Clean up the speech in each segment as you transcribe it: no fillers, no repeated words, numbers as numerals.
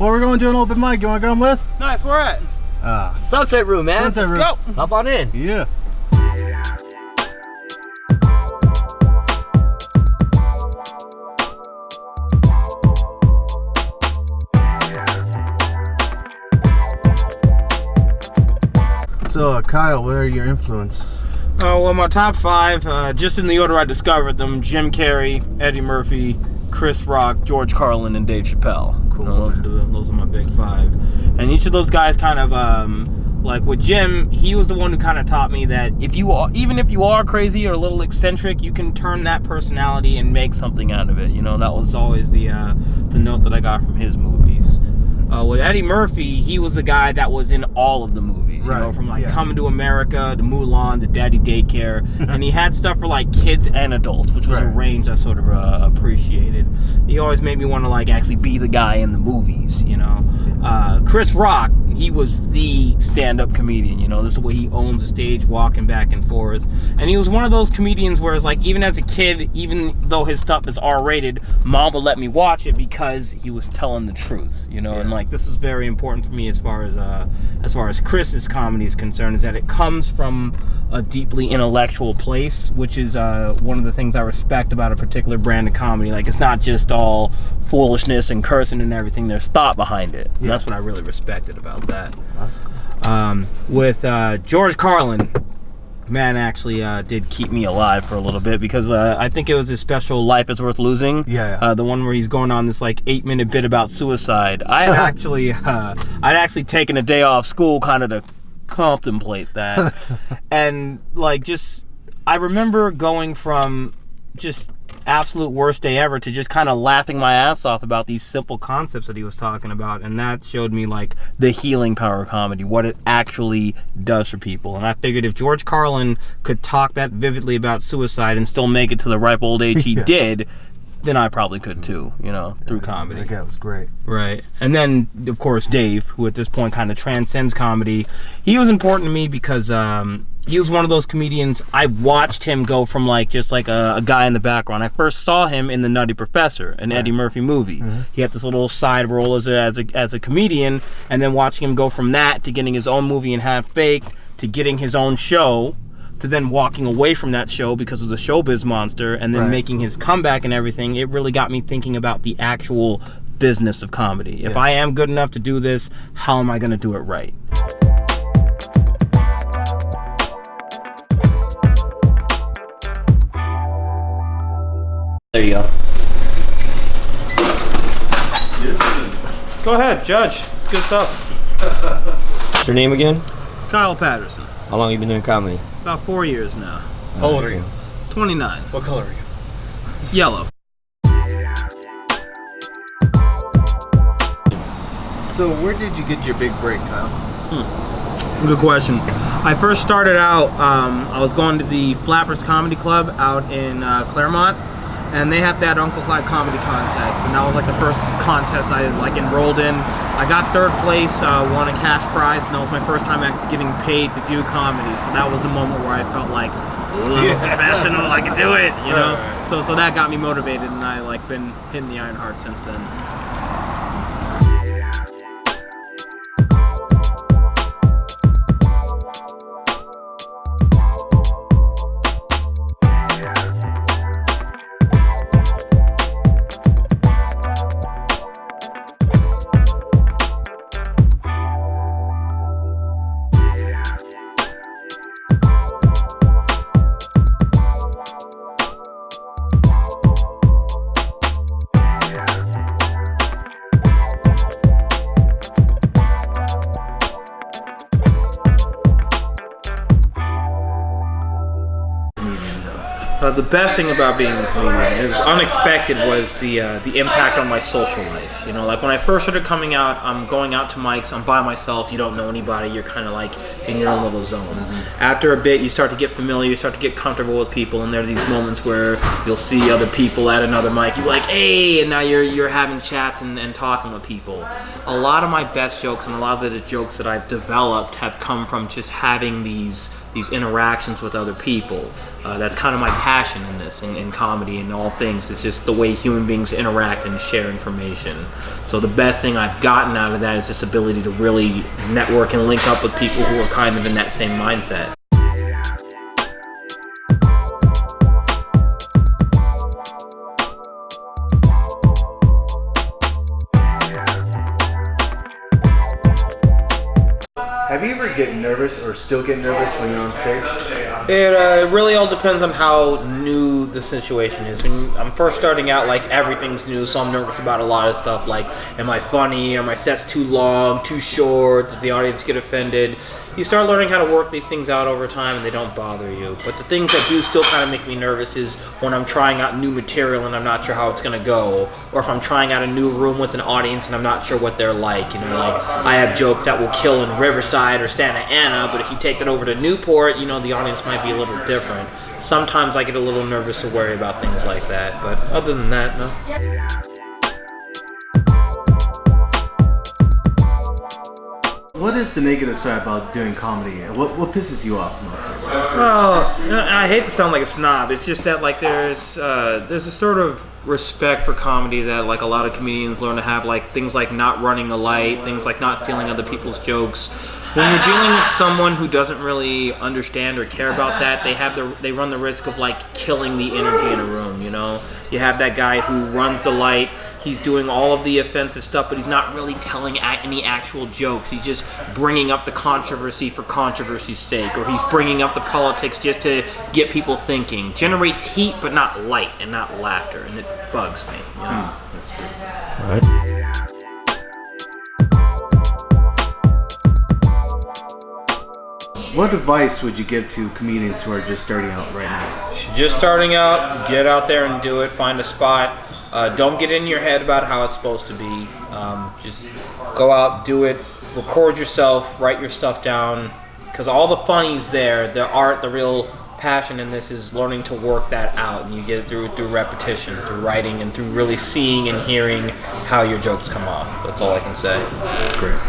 Well, we're going to an open mic. You want to come with? Nice, where at? Sunset Room, man. Sunset Room. Let's go. Hop on in. Yeah. So, Kyle, what are your influences? Oh, well, my top 5, just in the order I discovered them: Jim Carrey, Eddie Murphy, Chris Rock, George Carlin, and Dave Chappelle. Cool. Those are my big 5. And each of those guys kind of, like with Jim, he was the one who kind of taught me that even if you are crazy or a little eccentric, you can turn that personality and make something out of it. You know, that was always the note that I got from his movies. With Eddie Murphy, he was the guy that was in all of the movies, you know, from like Coming to America to Mulan to Daddy Daycare, and he had stuff for like kids and adults, which was a range I sort of appreciated. He always made me want to like actually be the guy in the movies, you know. Chris Rock, he was the stand-up comedian, you know. This is the way he owns the stage, walking back and forth, and he was one of those comedians where it's like, even as a kid, even though his stuff is R-rated, mom would let me watch it because he was telling the truth, you know. And like, this is very important for me as far as Chris's comedy is concerned, is that it comes from a deeply intellectual place, which is one of the things I respect about a particular brand of comedy. Like, it's not just all foolishness and cursing and everything. There's thought behind it. And that's what I really respected about that. That's cool. With George Carlin, man, actually did keep me alive for a little bit, because I think it was his special Life is Worth Losing. The one where he's going on this like 8-minute bit about suicide. I'd actually taken a day off school kind of to contemplate that. And like, I remember going from just absolute worst day ever to just kind of laughing my ass off about these simple concepts that he was talking about, and that showed me like the healing power of comedy, what it actually does for people. And I figured if George Carlin could talk that vividly about suicide and still make it to the ripe old age he did, then I probably could too, you know, through comedy. That guy was great. Right. And then, of course, Dave, who at this point kind of transcends comedy. He was important to me because he was one of those comedians. I watched him go from like just like a guy in the background. I first saw him in The Nutty Professor, an Eddie Murphy movie. He had this little side role as a comedian, and then watching him go from that to getting his own movie in Half Baked to getting his own show, to then walking away from that show because of the Showbiz Monster, and then making his comeback and everything. It really got me thinking about the actual business of comedy. If I am good enough to do this, how am I going to do it right? There you go. Go ahead, judge. It's good stuff. What's your name again? Kyle Patterson. How long have you been doing comedy? About 4 years now. How old are you? 29. What color are you? Yellow. So, where did you get your big break, Kyle? Good question. I first started out, I was going to the Flappers Comedy Club out in Claremont, and they had that Uncle Clyde comedy contest, and that was like the first contest I like enrolled in. I got 3rd place, won a cash prize, and that was my first time actually getting paid to do comedy. So that was the moment where I felt like, professional, I can do it, you know. So that got me motivated, and I like been hitting the iron hard since then. The best thing about being a comedian is unexpected was the impact on my social life. You know, like when I first started coming out, I'm going out to mics, I'm by myself, you don't know anybody, you're kind of like in your own little zone. After a bit, you start to get familiar, you start to get comfortable with people, and there's these moments where you'll see other people at another mic, you're like, hey, and now you're having chats and talking with people. A lot of my best jokes and a lot of the jokes that I've developed have come from just having these these interactions with other people. That's kind of my passion in this, in comedy and all things. It's just the way human beings interact and share information. So the best thing I've gotten out of that is this ability to really network and link up with people who are kind of in that same mindset. Have you ever get nervous or still get nervous when you're on stage? It really all depends on how new the situation is. When I'm first starting out, like, everything's new, so I'm nervous about a lot of stuff, like, am I funny, are my sets too long, too short, did the audience get offended? You start learning how to work these things out over time and they don't bother you. But the things that do still kind of make me nervous is when I'm trying out new material and I'm not sure how it's going to go, or if I'm trying out a new room with an audience and I'm not sure what they're like. You know, like, I have jokes that will kill in Riverside or Santa Ana, but if you take it over to Newport, you know, the audience might be a little different. Sometimes I get a little nervous or worry about things like that, but other than that, no. What is the negative side about doing comedy? What pisses you off mostly? Well, I hate to sound like a snob. It's just that, like, there's a sort of respect for comedy that, like, a lot of comedians learn to have, like things like not running a light, things like not stealing other people's jokes. When you're dealing with someone who doesn't really understand or care about that, they run the risk of, like, killing the energy in a room, you know? You have that guy who runs the light, he's doing all of the offensive stuff, but he's not really telling any actual jokes. He's just bringing up the controversy for controversy's sake, or he's bringing up the politics just to get people thinking. Generates heat, but not light and not laughter, and it bugs me, you know? That's true. All right. What advice would you give to comedians who are just starting out right now? Just starting out, get out there and do it. Find a spot. Don't get in your head about how it's supposed to be. Just go out, do it. Record yourself. Write your stuff down. Because all the funny's there. The art, the real passion in this is learning to work that out. And you get it through repetition, through writing, and through really seeing and hearing how your jokes come off. That's all I can say. That's great.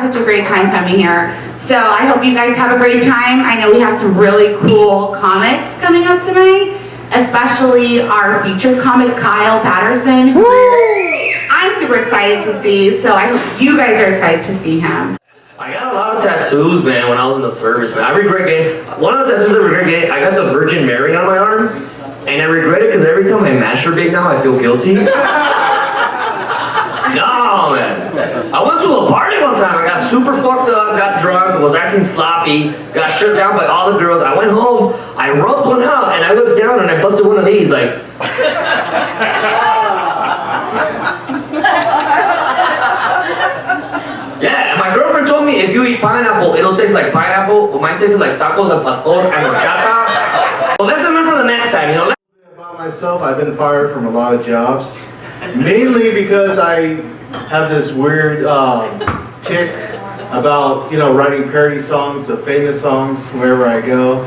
Such a great time coming here. So I hope you guys have a great time. I know we have some really cool comics coming up tonight, especially our featured comic, Kyle Patterson, who I'm super excited to see. So I hope you guys are excited to see him. I got a lot of tattoos, man, when I was in the service, man. I regret getting, one of the tattoos I regret getting, I got the Virgin Mary on my arm, and I regret it because every time I masturbate now, I feel guilty. No, man. I went to a party one time. I got super fucked up, got drunk, was acting sloppy, got shut down by all the girls. I went home, I rubbed one out, and I looked down and I busted one of these, like. Yeah, and my girlfriend told me if you eat pineapple, it'll taste like pineapple, but mine tasted like tacos al pastor and horchata. Well, let's move for the next time, you know. About myself, I've been fired from a lot of jobs. Mainly because I have this weird tick about, you know, writing parody songs of famous songs wherever I go.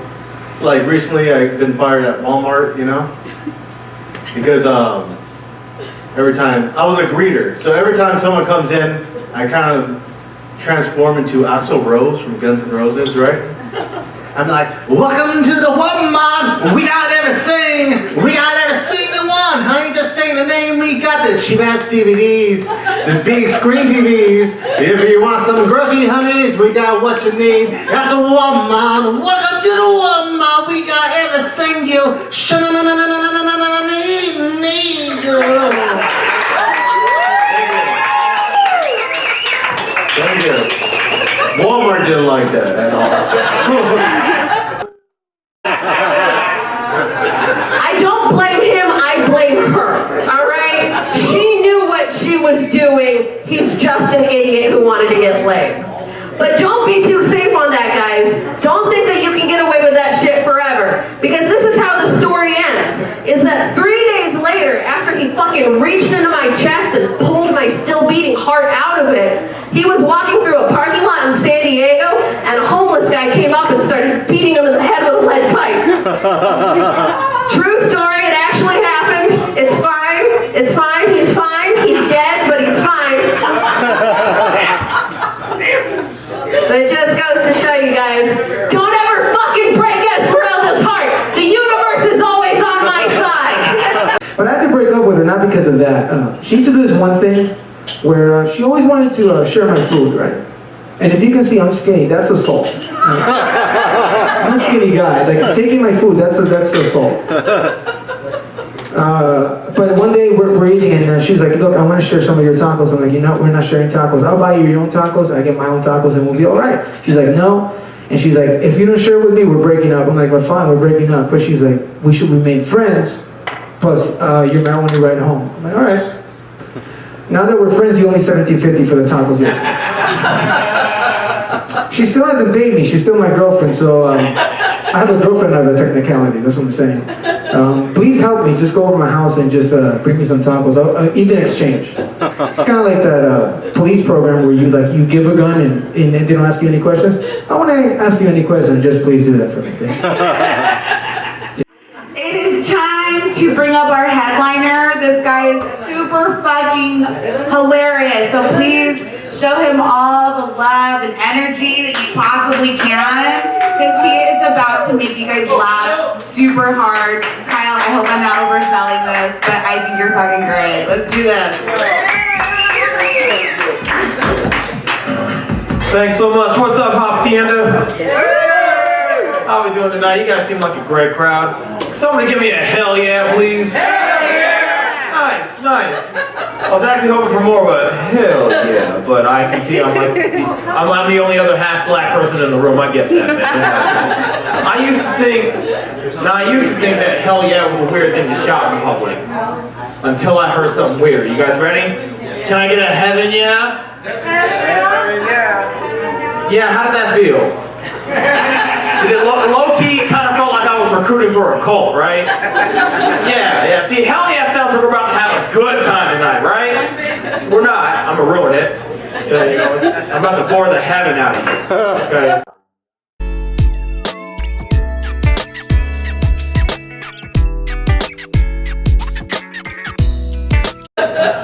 Like recently I've been fired at Walmart, you know, because every time, I was a greeter, so every time someone comes in, I kind of transform into Axl Rose from Guns N' Roses, right? I'm like, welcome to the Walmart, we got everything, we got every single one, honey, just say the name, we got the cheap ass DVDs, the big screen TVs, if you want some grocery honeys, we got what you need, at the Walmart, welcome to the Walmart, we got everything you need. Thank you. Walmart didn't like that at all. I don't blame him, I blame her, all right? She knew what she was doing. He's just an idiot who wanted to get laid. But don't be too safe on that, guys. Don't think that you can get away with that shit forever. Because this is how the story ends. Is that 3 days later, after he fucking reached into my chest and pulled my still beating heart out of it, he was walking through a parking lot in San Diego, and a homeless guy came True story, it actually happened. It's fine. It's fine. He's fine. He's dead, but he's fine. But it just goes to show you guys, don't ever fucking break Esmeralda's heart. The universe is always on my side. But I had to break up with her, not because of that. She used to do this one thing where she always wanted to share my food, right? And if you can see, I'm skinny. That's assault. I'm a skinny guy. Like, taking my food, that's assault. But one day we're eating and she's like, look, I want to share some of your tacos. I'm like, you know, we're not sharing tacos. I'll buy you your own tacos. I get my own tacos and we'll be all right. She's like, no. And she's like, if you don't share with me, we're breaking up. I'm like, well, fine, we're breaking up. But she's like, we should remain friends. Plus, your marijuana ride home. I'm like, all right. Now that we're friends, you owe me $17.50 for the tacos. Yes. She still hasn't paid me. She's still my girlfriend. So I have a girlfriend out of the technicality. That's what I'm saying. Please help me. Just go over to my house and just bring me some tacos. I'll even exchange. It's kind of like that police program where you give a gun and they don't ask you any questions. I want to ask you any questions. Just please do that for me. Thank you. It is time to bring up our headliner. This guy is super fucking hilarious. So please show him all the love and energy that you possibly can, because he is about to make you guys laugh super hard. Kyle, I hope I'm not overselling this, but I think you're fucking great. Let's do this. Thanks so much. What's up, Hacienda? How we doing tonight? You guys seem like a great crowd. Somebody give me a hell yeah, please. Nice, nice. I was actually hoping for more, but hell yeah. But I can see I'm the only other half black person in the room. I get that, man. I used to think that hell yeah was a weird thing to shout in public. Until I heard something weird. You guys ready? Can I get a heaven yeah? Heaven yeah. Yeah, how did that feel? Low-key, it kind of felt like I was recruiting for a cult, right? Yeah. See, hell yeah sounds like we're about to have a good time tonight, right? We're not. I'm gonna ruin it. I'm about to bore the heaven out of you. Okay.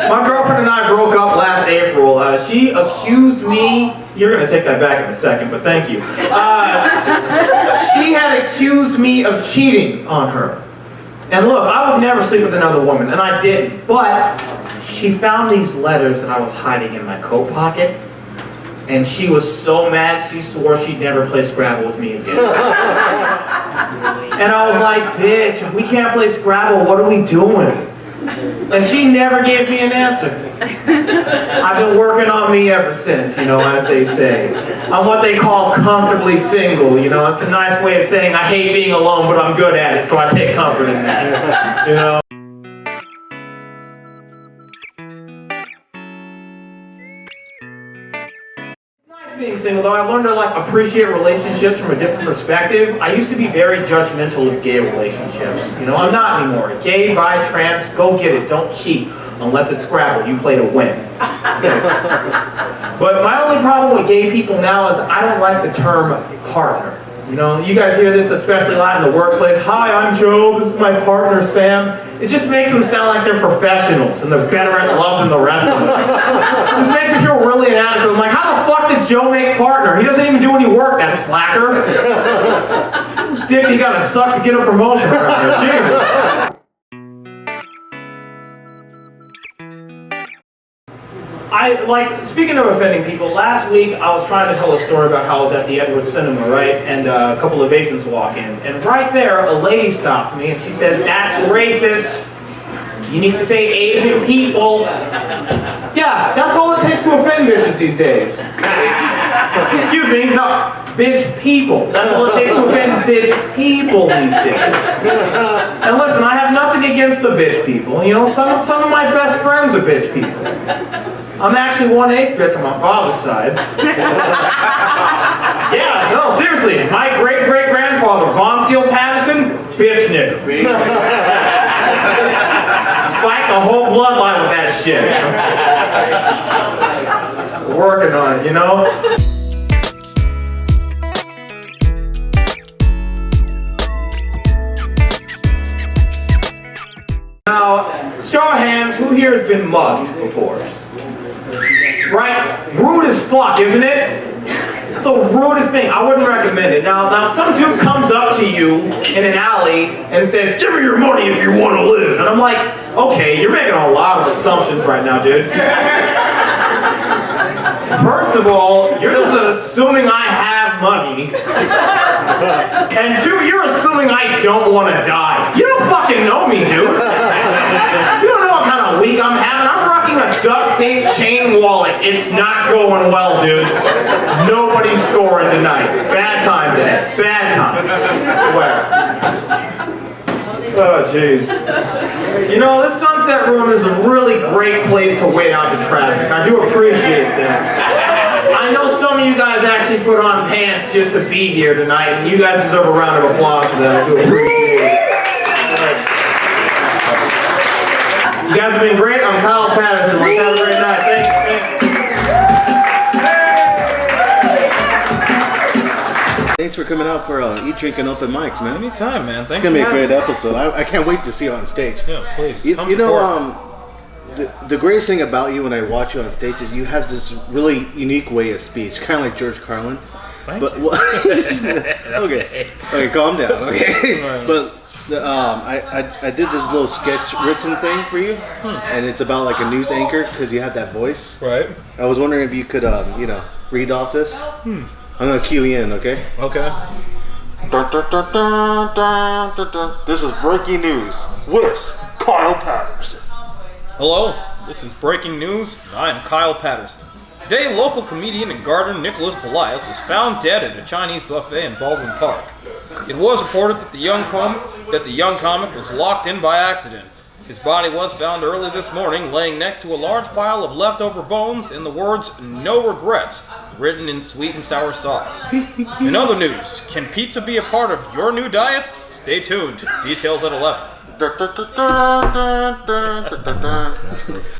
My girlfriend and I broke up last April. She accused me. You're going to take that back in a second, but thank you. She had accused me of cheating on her. And look, I would never sleep with another woman, and I didn't. But she found these letters that I was hiding in my coat pocket. And she was so mad, she swore she'd never play Scrabble with me again. And I was like, bitch, if we can't play Scrabble, what are we doing? And she never gave me an answer. I've been working on me ever since, as they say. I'm what they call comfortably single, It's a nice way of saying I hate being alone, but I'm good at it, so I take comfort in that, Being single, though, I learned to appreciate relationships from a different perspective. I used to be very judgmental of gay relationships. I'm not anymore. Gay, bi, trans, go get it. Don't cheat unless it's Scrabble. You play to win. But my only problem with gay people now is I don't like the term partner. You guys hear this especially a lot in the workplace. Hi, I'm Joe. This is my partner, Sam. It just makes them sound like they're professionals and they're better at love than the rest of us. It just makes me feel really inadequate. I'm like, how the fuck did Joe make partner? He doesn't even do any work, that slacker. This dick, you gotta suck to get a promotion around here. Jesus. Speaking of offending people, last week I was trying to tell a story about how I was at the Edwards Cinema, right? And a couple of Asians walk in. And right there, a lady stops me and she says, "That's racist. You need to say Asian people." Yeah, that's all it takes to offend bitches these days. Excuse me, no, bitch people. That's all it takes to offend bitch people these days. And listen, I have nothing against the bitch people. Some of my best friends are bitch people. I'm actually 1/8 bitch on my father's side. Yeah, no, seriously. My great-great-grandfather, Kyle Patterson, bitch nigga. Spike the whole bloodline with that shit. Working on it, who here has been mugged before? Right? Rude as fuck, isn't it? It's the rudest thing. I wouldn't recommend it. Now some dude comes up to you in an alley and says, "Give me your money if you want to live." And I'm like, okay, you're making a lot of assumptions right now, dude. First of all, you're just assuming I have money. And two, you're assuming I don't want to die. You don't fucking know me, dude. You don't know what kind of week I'm having. I'm rocking a duct tape chain wallet. It's not going well, dude. Nobody's scoring tonight. Bad times ahead. Bad times. I swear. Oh, jeez. You know, this Sunset Room is a really great place to wait out the traffic. I do appreciate that. I know some of you guys actually put on pants just to be here tonight, and you guys deserve a round of applause for that. I do appreciate it. You guys have been great. I'm Kyle Patterson. Let's have a great night. Thank you. Thanks for coming out for Eat, Drink, and Open Mics, man. Anytime, man. Thanks. It's gonna be a great episode. I can't wait to see you on stage. Yeah, please. You know, the greatest thing about you when I watch you on stage is you have this really unique way of speech, kind of like George Carlin. Thank but you. okay, calm down. Okay, but I did this little sketch written thing for you, and it's about like a news anchor because you have that voice. Right. I was wondering if you could, read off this. I'm gonna cue you in, okay? Okay. This is breaking news with Kyle Patterson. Hello, this is breaking news, and I am Kyle Patterson. Today, local comedian and gardener Nicholas Polias was found dead at a Chinese buffet in Baldwin Park. It was reported that the young comic was locked in by accident. His body was found early this morning, laying next to a large pile of leftover bones and the words "No regrets" written in sweet and sour sauce. In other news, can pizza be a part of your new diet? Stay tuned. Details at 11.